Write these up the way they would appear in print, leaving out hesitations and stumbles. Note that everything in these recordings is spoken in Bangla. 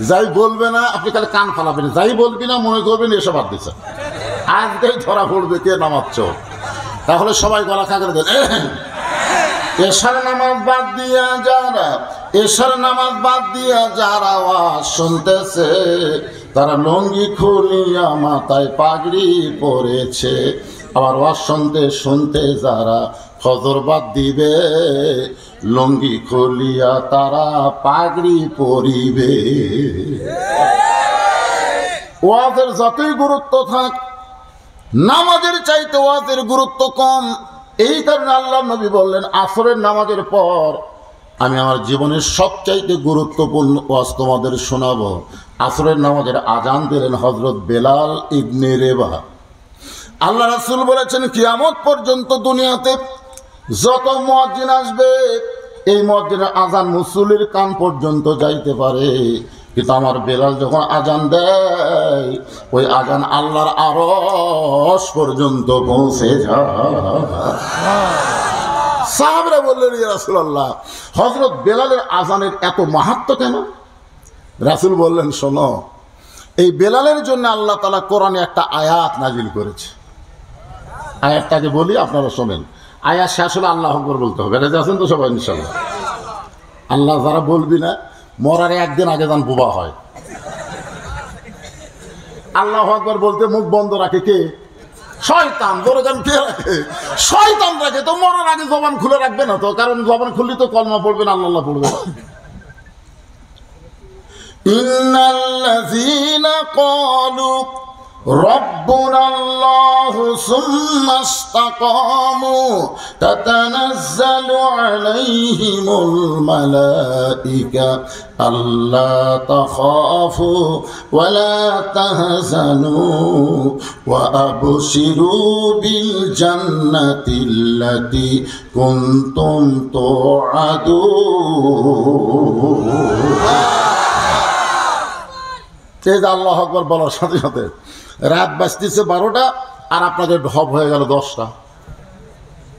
যাই বলবে না আপনি খালি কান ফালাবেন, যাই বলবি না মনে করবেন এসব বাদ দিচ্ছে, আজকেই ধরা পড়বে কে নামাচ্ছ। তাহলে সবাই গলা খাগড়ে দেন। এশার নামাজ বাদ দিয়া যারা, এশার নামাজ বাদ দিয়া যারা ওয়াজ শুনতেছে, তারা লুঙ্গি খুলিয়া মাথায় পাগড়ি পরেছে। আবার ওয়াজ শুনতে শুনতে যারা ফজর বাদ দিবে, লুঙ্গি খুলিয়া তারা পাগড়ি পরিবে। ওয়াজের যতই গুরুত্ব থাক, নামাজের চাইতে ওয়াজের গুরুত্ব কম। এই কারণে আল্লাহ নবী বললেন, আসরের নামাজের পর আমি আমার জীবনের সবচাইতে গুরুত্বপূর্ণ ওয়াজ তোমাদের শোনাবো। আসরের নামাজের আজান দিলেন হযরত বেলাল ইবনে রেবাহ। আল্লাহ রাসূল বলেছেন, কিয়ামত পর্যন্ত দুনিয়াতে যত মুয়াজ্জিন আসবে, এই মুয়াজ্জিনের আজান মুসল্লির কান পর্যন্ত যাইতে পারে, কিন্তু আমার বেলাল যখন আজান দেয়, ওই আজান আল্লাহর আরশ পর্যন্ত পৌঁছে যায়। সাহাবারা বললেন, ইয়া রাসূলুল্লাহ, হযরত বেলালের আজানের এত মাহাত্ম্য কেন? রাসূল বললেন, শোনো, এই বেলালের জন্য আল্লাহ তাআলা কোরআনে একটা আয়াত নাজিল করেছে। আয়াতটাকে বলি, আপনারা শোনেন। আয়াত শেষ হলে আল্লাহু আকবার বলতে হবে। এটা আছেন তো সবাই ইনশাআল্লাহ? আল্লাহ যারা বলবি না, মরার একদিন আগে যান বোবা হয়। আল্লাহু আকবার বলতে মুখ বন্ধ রাখে কে? শয়তান। বড় গান কে রাখে? শয়তান রাখে। তো মরার আগে জবান খুলে রাখবে না তো, কারণ জবান খুললে তো কলমা পড়বে না, আল্লাহ পড়বে। ইন্নাল্লাযীনা ক্বালু রাব্বুনাল্লাহু সুম্মা ইসতাকামু তাতানাজ্জালু আলাইহিমুল মালাইকা আল্লা তাখাফু ওয়া লা তাহজানু ওয়া আবশিরু বিল জান্নাতিল্লাতী কুনতুম তুআদুন। আল্লাহু আকবার বলার সাথে সাথে রাত বাজতেছে 12টা, আর আপনাদের ঢপ হয়ে গেল 10টা।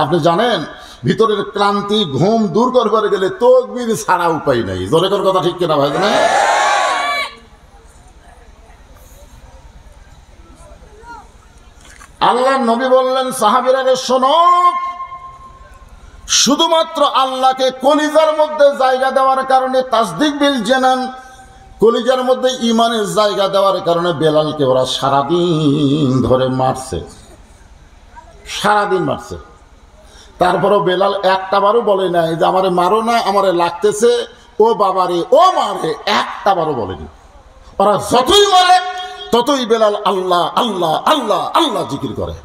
আপনি জানেন, ভিতরের ক্লান্তি ঘুম দূর করবার গেলে তাকবীর ছাড়া উপায় নাই। জোরের কথা ঠিক কিনা ভাই? না, আল্লাহর নবী বললেন, সাহাবীরা শোনো, শুধুমাত্র আল্লাহকে কলিজার মধ্যে জায়গা দেওয়ার কারণে, তাসদিক বিল জানান, কলিজার মধ্যে ইমানের জায়গা দেওয়ার কারণে বেলালকে ওরা সারাদিন ধরে মারছে, সারাদিন মারছে। তারপরও বেলাল একটা বারও বলে নাই যে আমারে মারো না, আমারে লাগতেছে, ও বাবারে, ও মারে, একটা বারও বলেনি। ওরা যতই মারে ততই বেলাল আল্লাহ আল্লাহ আল্লাহ আল্লাহ জিকির করে।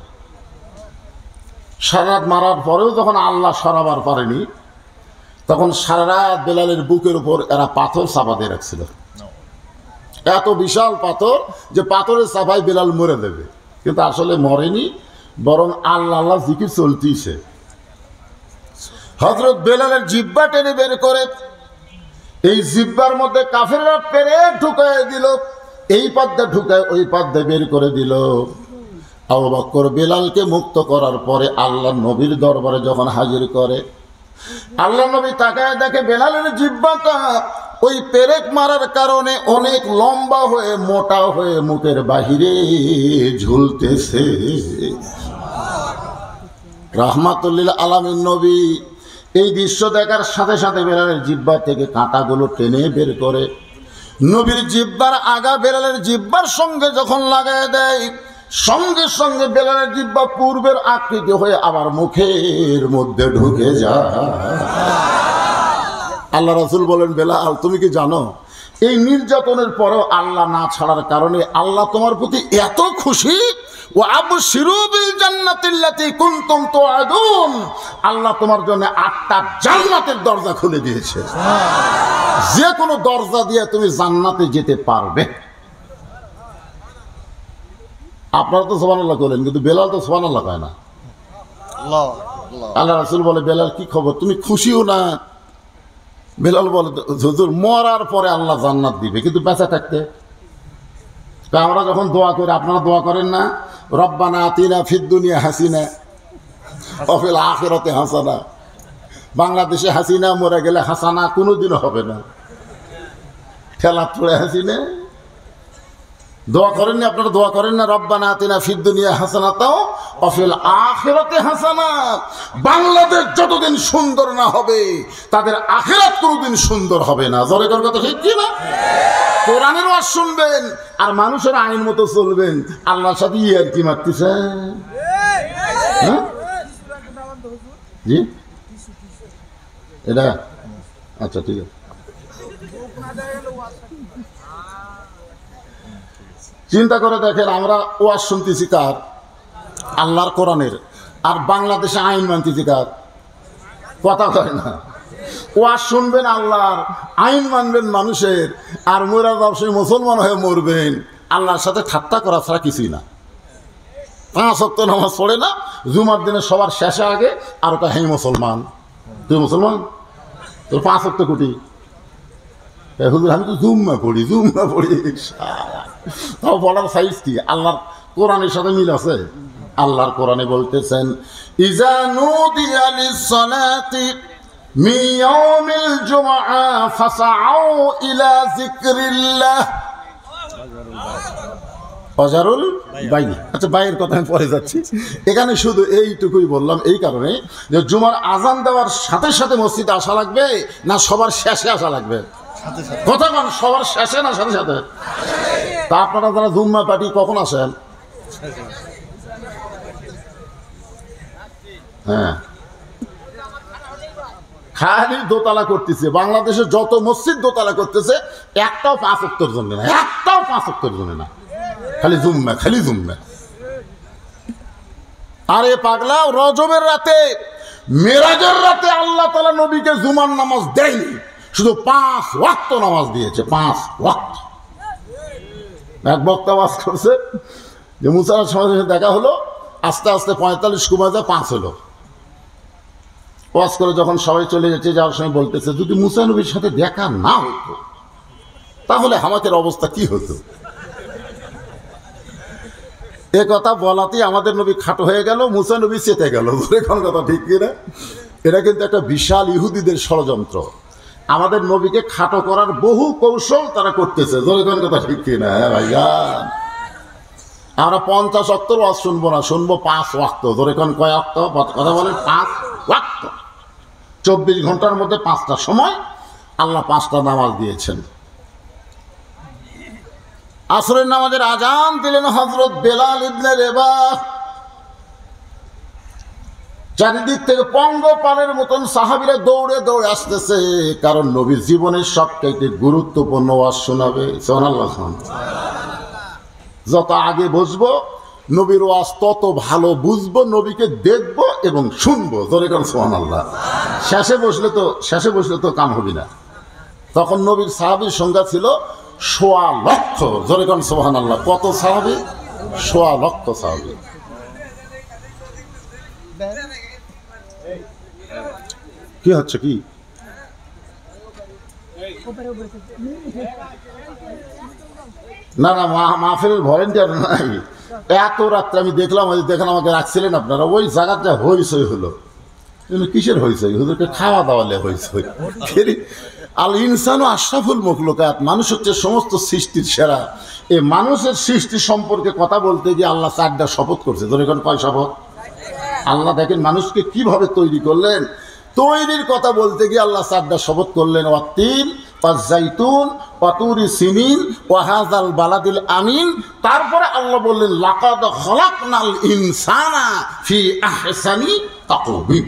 সারা রাত মারার পরেও যখন আল্লাহ সরাবার পারেনি, তখন সারা রাত বেলালের বুকের উপর এরা পাথর চাপা দিয়ে রাখছিল। এত বিশাল পাথর যে পাথরের চাপায় বেলাল মরে দেবে, কিন্তু আসলে মরেনি, বরং আল্লাহ আল্লাহ জিকির চলতিছে। হযরত বেলালের জিহ্বা টেনে বের করে এই জিহ্বার মধ্যে কাফেররা পেরেক ঢুকায় দিল, এই পথে ঢুকায় ওই পথে বের করে দিল। আবু বকর বেলালকে মুক্ত করার পরে আল্লাহ নবীর দরবারে যখন হাজির করে, আল্লাহ নবী তাকায় দেখে বেলালের জিহ্বাটা ওই পেরেক মারার কারণে অনেক লম্বা হয়ে মোটা হয়ে মুখের বাহিরে ঝুলতেছে। রাহমাতুল্লিল আলামিন নবী এই দৃশ্য দেখার সাথে সাথে বেলালের জিহ্বা থেকে কাঁটাগুলো টেনে বের করে নবীর জিহ্বার আগা বেলালের জিহ্বার সঙ্গে যখন লাগায় দেয়, সঙ্গে সঙ্গে বেলালের জিহ্বা পূর্বের আকৃতি হয়ে আবার মুখের মধ্যে ঢুকে যায়। আল্লাহ রাসূল বলেন, বেলাল তুমি কি জানো, এই নির্যাতনের পরেও আল্লাহ না ছাড়ার কারণে আল্লাহ তোমার প্রতি এত খুশি। ও আবশিরু বিল জান্নাতিল্লাতী কুনতুম তুআদুন, আল্লাহ তোমার জন্য 8টা জান্নাতের দরজা খুলে দিয়েছে, যে কোনো দরজা দিয়ে তুমি জান্নাতে যেতে পারবে। আপনারা তো সুবহানাল্লাহ বলেন, কিন্তু বেলাল তো সুবহানাল্লাহ কয় না। আল্লাহ রাসূল বলে, বেলাল কি খবর, তুমি খুশিও না? বেলাল বলে, হুজুর মরার পরে আল্লাহ জান্নাত দিবে, কিন্তু বেঁচে থাকতে। আমরা যখন দোয়া করি, আপনারা দোয়া করেন না, রব্বানা আতিনা ফিদ দুনিয়া হাসিনা ওয়া ফিল আখিরাতি হাসানা। বাংলাদেশে হাসিনা মরে গেলে হাসানা কোনোদিনও হবে না। খেলা পড়ে আছি না? দোয়া করেননি আপনারা? দোয়া করেন না? রব্বানা আতিনা ফিদ দুনিয়া হাসানাতাও ওয়া ফিল আখিরাতি হাসানাত। বাংলাদেশ যতদিন সুন্দর না হবে তাদের আখিরাত কোনোদিন সুন্দর হবে না। জোরে করে কথা ঠিক কি না? কোরআনের ওয়াজ শুনবেন আর মানুষের আইন মতো চলবেন, আল্লাহর সাথে ইয়ার কি মারতেছেন? হ্যাঁ জি এটা আচ্ছা ঠিক আছে। চিন্তা করে দেখেন, আমরা ওয়াজ শুনতেছি কার? আল্লাহর কোরআনের। আর বাংলাদেশে আইন মানতেছি কার? কথা কয় না। ওয়াজ শুনবেন আল্লাহর, আইন মানবেন মানুষের, আর মোরা ব্যবসায়ী মুসলমান হয়ে মরবেন। আল্লাহর সাথে ঠাট্টা করা ছাড়া কিছুই না। 5 ওয়াক্ত নামাজ পড়ে না, জুমার দিনে সবার শেষে আগে আর ওটা হ্যাঁ মুসলমান। তুই মুসলমান, তোর 5 ওয়াক্ত কোটি। হুজুর আমি তো জুম্মা পড়ি তাও বলার সাইজ কি? আল্লাহর কোরআনের সাথে মিল আছে। আল্লাহর কোরআনে বলতেছেন ইজা নুদিয়া লিস-সালাতি মিন ইয়াউমিল জুমআ ফাসআউ ইলা যিকরিল্লাহ ফাজারুল বাইন। আচ্ছা বাইয়ের কথা আমি পরে যাচ্ছি, এখানে শুধু এইটুকুই বললাম এই কারণে যে জুমার আজান দেওয়ার সাথে সাথে মসজিদে আসা লাগবে না সবার শেষে আসা লাগবে? কথা বল, সবার শেষে না সাথে সাথে? তা আপনারা যারা জুম্মা পার্টি কখন আসেন? হ্যাঁ খালি দোতলা করতেছে। বাংলাদেশে যত মসজিদ দোতলা করতেছে একটাও 5 ওয়াক্তের জন্য না, একটাও 5 ওয়াক্তের জন্য না, খালি জুম্মা, খালি জুম্মা। আরে পাগলা, রজবের রাতে মেরাজের রাতে আল্লাহ তাআলা নবীকে জুমার নামাজ দেয়নি, শুধু 5 ওয়াক্ত নামাজ দিয়েছে। 5 ওয়াক্ত। এক বক্তা ওয়াজ করছে যে মুসা আলাইহিস সালামের দেখা হলো, আস্তে আস্তে 45 কমে যায় 5 হলো। ওয়াজ করে যখন সবাই চলে যাচ্ছে, যাওয়ার সময় বলতেছে যদি মুসা নবীর সাথে দেখা না হতো তাহলে আমাদের অবস্থা কি হতো? এ কথা বলাতেই আমাদের নবী খাটো হয়ে গেল, মুসা নবী চেতে গেল। এখন কথা ঠিক কিনা? এটা কিন্তু একটা বিশাল ইহুদিদের ষড়যন্ত্র। আমাদের নবীকে খাটো করার বহু কৌশল তারা করতেছে। এখন কথা ঠিক কিনা? হ্যাঁ ভাইয়া, আমরা 50 ওয়াক্ত ওয়াজ শুনবো না, শুনবো 5 ওয়াক্ত। ধরে কোন কয় ওয়াক্ত? কথা বলেন 5 ওয়াক্ত। 24 ঘন্টার মধ্যে 5টা সময় আল্লাহ 5টা নামাজ দিয়েছেন। আসরের নামাজের আজান দিলেন হযরত বেলাল ইবনে রেবাহ। চারিদিক থেকে পঙ্গপালের মতন সাহাবীরা দৌড়ে দৌড়ে আসতেছে, কারণ নবীর জীবনের সবচাইতে গুরুত্বপূর্ণ ওয়াজ শোনাবে। সুবহানাল্লাহ। যত আগে বসবো নবীর ওয়াজ তত ভালো বুঝবো, নবীকে দেখবো এবং শুনবো। জোরে কোন সুবহানাল্লাহ। শেষে বসলে তো কাম হবে না। তখন নবীর সাহাবীর সংখ্যা ছিল 1.25 লক্ষ। জোরে কোন সুবহানাল্লাহ। কত সাহাবী? 1.25 লক্ষ সাহাবী। কি হচ্ছে কি? না না, মাহফিলের ভলেন্টিয়ার নাই। এত রাত্রে আমি দেখলাম, দেখেন আমাকে রাখছিলেন আপনারা, ওই জায়গাটা হইচই হলো। কিসের হইচই? হুজুরকে খাওয়া দাওয়ালে হইচই। আল ইনসানু আশরাফুল মখলুকাত, মানুষ হচ্ছে সমস্ত সৃষ্টির সেরা। এই মানুষের সৃষ্টি সম্পর্কে কথা বলতে গিয়ে আল্লাহ 4টা শপথ করছে। ধরে এখন কয় শপথ? আল্লাহ দেখেন মানুষকে কিভাবে তৈরি করলেন, তৈরির কথা বলতে গিয়ে আল্লাহ 4টা শপথ করলেন। ওয়াতিন ওয়াজাইতুন ওয়াতুরি সিনিন ওয়া হাযাল বালাদিল আমিন। তারপরে আল্লাহ বললেন লাকাদ খলাকনাল ইনসানা ফি আহসানি তাকওয়িম।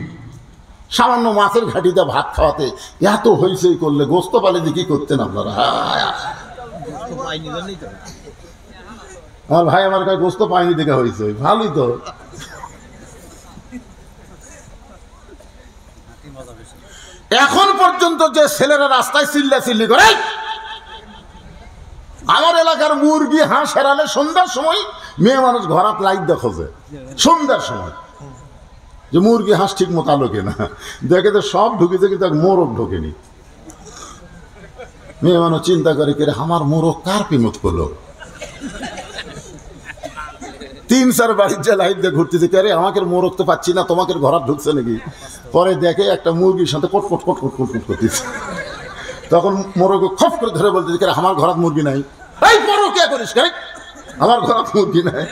সামান্য মাছের ঘাটিতে ভাত খাওয়াতে এত হইচই করলে গোস্ত পালে দিয়ে কি করতেন আপনারা? আমার ভাই আমার কাছে গোস্ত পাইনি দেখে হয়েছে, ভালোই তো। এখন পর্যন্ত যে ছেলেরা রাস্তায় চিল্লাচিল্লি করে, আমার এলাকার মুরগি হাঁস হেরালে সন্ধ্যার সময় মেয়ে মানুষ ঘরাত লাইট দেখে সন্ধ্যার সময় যে মুরগি হাঁস ঠিক মতো আলোকে না দেখে, তো সব ঢুকেছে কিন্তু এক মোরগ ঢোকেনি। মেয়ে মানুষ চিন্তা করে কে আমার মোরগ কার পিমত করলো। 3-4 বাড়ির যে লাইট দিয়ে ঘুরতেছে, কে রে আমাকে মোরগ তো পাচ্ছি না, তোমাকে ঘরাত ঢুকছে নাকি? পরে দেখে একটা মুরগির সাথে কটকট কটকট কটকট করতেছে। তখন মোরগ খপ করে ধরে বলতে আমার ঘরাত মুরগি নাই। এই মোরগ কে করিস কে, আমার ঘরাত মুরগি নাই।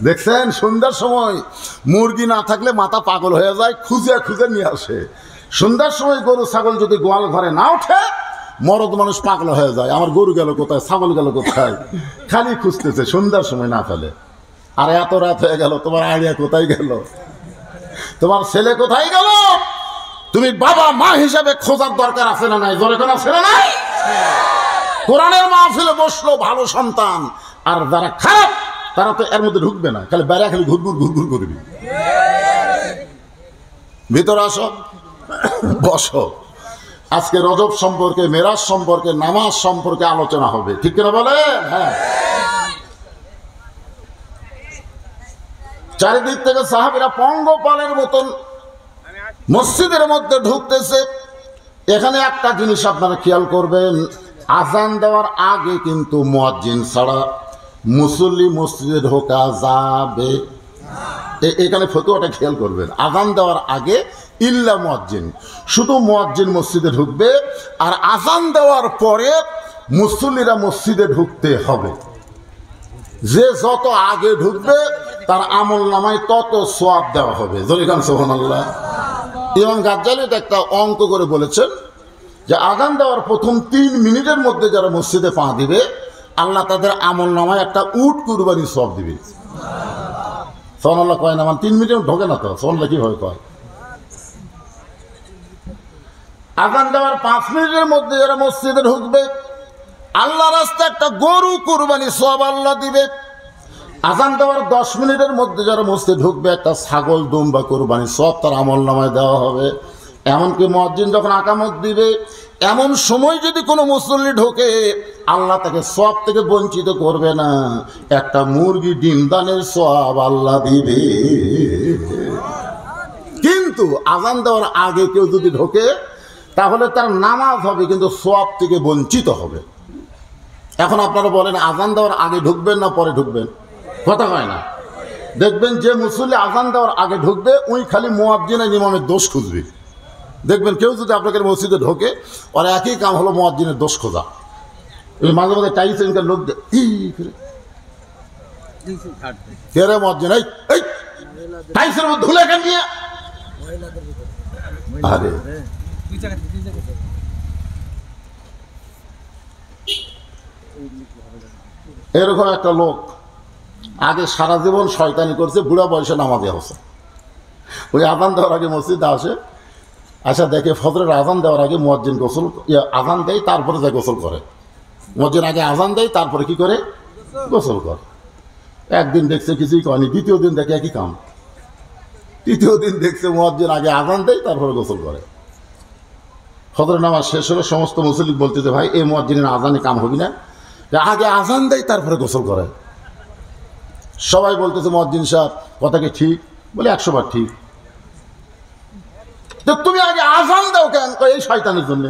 দেখছেন সন্ধ্যার সময় মুরগি না থাকলে মাথা পাগল হয়ে যায়, খুঁজে খুঁজে নিয়ে আসে। সন্ধ্যার সময় গরু ছাগল যদি গোয়াল ঘরে না ওঠে মরদ মানুষ পাগল হয়ে যায়, আমার গরু গেল কোথায়, ছাগল গেল কোথায়, খালি খুঁজতেছে সন্ধ্যার সময় না ফেলে। আর এত রাত হয়ে গেল, তোমার আইডিয়া কোথায় গেল, তোমার ছেলে কোথায় গেল, তুমি বাবা মা হিসাবে খোঁজার দরকার আছে না নাই? জোরে কোন আছে না নাই? কোরআনের মাহফিলে বসলো ভালো সন্তান, আর যারা খারাপ তারা তো এর মধ্যে ঢুকবে না, খালি বেড়া খালি ঘুরঘুর ঘুরঘুর করবি। ভিতরে আসো, বসো। আজকে রজব সম্পর্কে, মেরাজ সম্পর্কে, নামাজ সম্পর্কে আলোচনা হবে, ঠিক কিনা বলে? হ্যাঁ। চারিদিক থেকে সাহাবীরা পঙ্গপালের মতন মসজিদের মধ্যে ঢুকতেছে। এখানে একটা জিনিস আপনারা খেয়াল করবেন, আজান দেওয়ার আগে কিন্তু মুয়াজ্জিন ছাড়া মুসল্লি মসজিদে ঢোকা যাবে। এখানে ফতোয়াটা খেয়াল করবেন, আজান দেওয়ার আগে ইল্লা মুয়াজ্জিন, শুধু মুয়াজ্জিন মসজিদে ঢুকবে, আর আজান দেওয়ার পরে মুসল্লিরা মসজিদে ঢুকতে হবে। যে যত আগে ঢুকবে তার আমল নামায় তত সওয়াব দেওয়া হবে। জরিকান সুবহানাল্লাহ। ইমাম গাজ্জালী একটা অঙ্ক করে বলেছেন যে আজান দেওয়ার প্রথম 3 মিনিটের মধ্যে যারা মসজিদে পা দিবে আল্লাহ তাদের আমল নামায় একটা উট কুরবানি সওয়াব দিবে। সুবহানাল্লাহ কয় না? মানে 3 মিনিটে ঢোকে না তো, সুবহানাল্লাহ কিভাবে কয়? আজান দেওয়ার 5 মিনিটের মধ্যে যারা মসজিদে ঢুকবে আল্লাহ রাস্তায় একটা গরু কুরবানি সওয়াব আল্লাহ দিবে। আজান দেওয়ার 10 মিনিটের মধ্যে যারা মসজিদে ঢুকবে একটা ছাগল দুম্বা কুরবানি সওয়াব তার আমল নামায় দেওয়া হবে। এমনকি মুয়াজ্জিন যখন আকামত দিবে এমন সময় যদি কোনো মুসল্লি ঢোকে আল্লাহ তাকে সওয়াব থেকে বঞ্চিত করবে না, একটা মুরগি ডিম দানের সওয়াব আল্লাহ দিবে। কিন্তু আজান দেওয়ার আগে কেউ যদি ঢোকে তাহলে তার নামাজ হবে কিন্তু সওয়াব থেকে বঞ্চিত হবে। এখন আপনারা বলেন আজান দেওয়ার আগে ঢুকবেন না পরে ঢুকবেন? কথা হয় না। দেখবেন যে মুসল্লি আজান দেওয়ার আগে ঢুকবে ওই খালি মুয়াজ্জিন আর ইমামের দোষ খুঁজবে। দেখবেন কেউ যদি আপনাদের মসজিদে ঢোকে ওর একই কাম হলো মুয়াজ্জিনের দোষ খোঁজা। ওই মাঝে মাঝে টাইসেনকার লোক তেরে মুয়াজ্জিন এই টাইসের মধ্যে ধুলে কেন নিয়ে, আরে এরকম একটা লোক আগে সারা জীবন শয়তানি করছে, বুড়া বয়সে নামাজে আসে। ওই আজান দেওয়ার আগে মসজিদে আসে, আচ্ছা দেখে ফজরের আজান দেওয়ার আগে মুয়াজ্জিন গোসল আজান দেয় তারপরে যায় গোসল করে। মুয়াজ্জিন আগে আজান দেয় তারপরে কি করে? গোসল করে। একদিন দেখছে কিছুই করেনি, দ্বিতীয় দিন দেখে একই কাম, তৃতীয় দিন দেখছে মুয়াজ্জিন আগে আজান দেয় তারপরে গোসল করে। ফজরের নামাজ শেষ হলে সমস্ত মুসল্লি বলতেছে ভাই এই মুয়াজ্জিনের আজানে কাম হবি না, আগে আজান দেয় তারপরে গোসল করে। সবাই বলতেছে মুয়াজ্জিন সাহেব কথা কি ঠিক? বলে 100 বার ঠিক। তো তুমি আগে আজান দাও কেন? এই শয়তানের জন্য।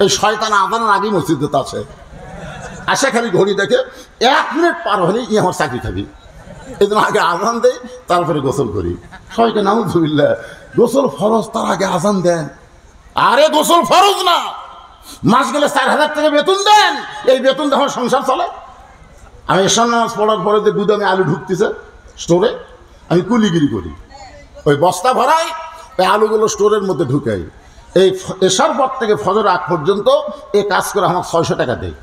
এই শয়তান আজানের আগেই মসজিদে আছে, আসে খালি ঘড়ি দেখে 1 মিনিট পার হলেই আমার চাকরি খাবি, এই জন্য আগে আজান দেয় তারপরে গোসল করি। শয়তান নাউযুবিল্লাহ, গোসল ফরজ তার আগে আজান দেন। আরে গোসল ফরজ না, মাস গেলে 4000 টাকা বেতন দেন, এই বেতন দিয়ে আমার সংসার চলে। আমি এশার নামাজ পড়ার পরে যে গুদামে আলু ঢুকতেছে স্টোরে, আমি কুলিগিরি করি, ওই বস্তা ভরাই, ওই আলুগুলো স্টোরের মধ্যে ঢুকাই। এই এশার পর থেকে ফজর আগ পর্যন্ত এই কাজ করে আমার 600 টাকা দেয়।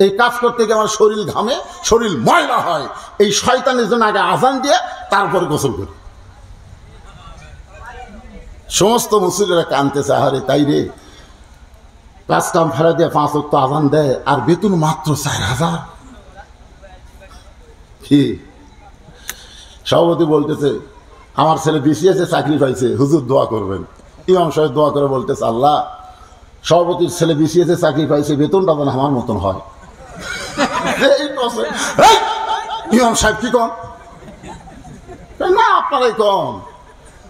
এই কাজ করতে গিয়ে আমার শরীর ঘামে, শরীর ময়লা হয়, এই শয়তানের জন্য আগে আজান দিয়ে তারপরে গোসল করি। সমস্ত মুসল্লিরা কানতেছে, আহারে তাই রে, কাজ কাম ফেলা দিয়ে 5 ওয়াক্ত আজান দেয় আর বেতন মাত্র 4000। কি সভাপতি বলতেছে আমার ছেলে বিসিএসে চাকরি পাইছে, হুজুর দোয়া করবেন। ইমাম সাহেব দোয়া করে বলতেছে আল্লাহ সভাপতির ছেলে বিসিএসে চাকরি পাইছে, বেতনটা যেন আমার মতন হয়। ইমাম সাহেব কি কম না, আপনারাই কম,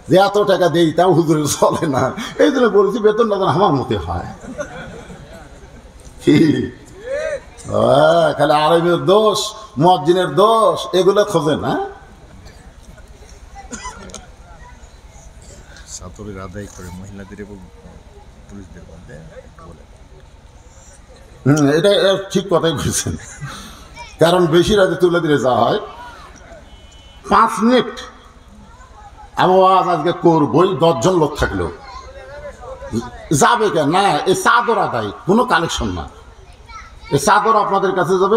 যে এত টাকা দেই তাও হুজুরের চলে না, এই জন্য বলছি বেতনটা যেন আমার মতে হয়। খালি আরবের দোষ, মুয়াজ্জিনের দোষ, এগুলো খোঁজে না। ছাত্রীরা আদায় করে মহিলাদের এটা ঠিক কথাই বলছেন, কারণ বেশি রাতে তুলে দিলে যা হয় 5 মিনিট আমি ওয়াজ আজকে করবই, 10 জন লোক থাকলেও যাবে কেন না, এই চাদর আদায় কোনো কালেকশন না, এই চাদর আপনাদের কাছে যাবে।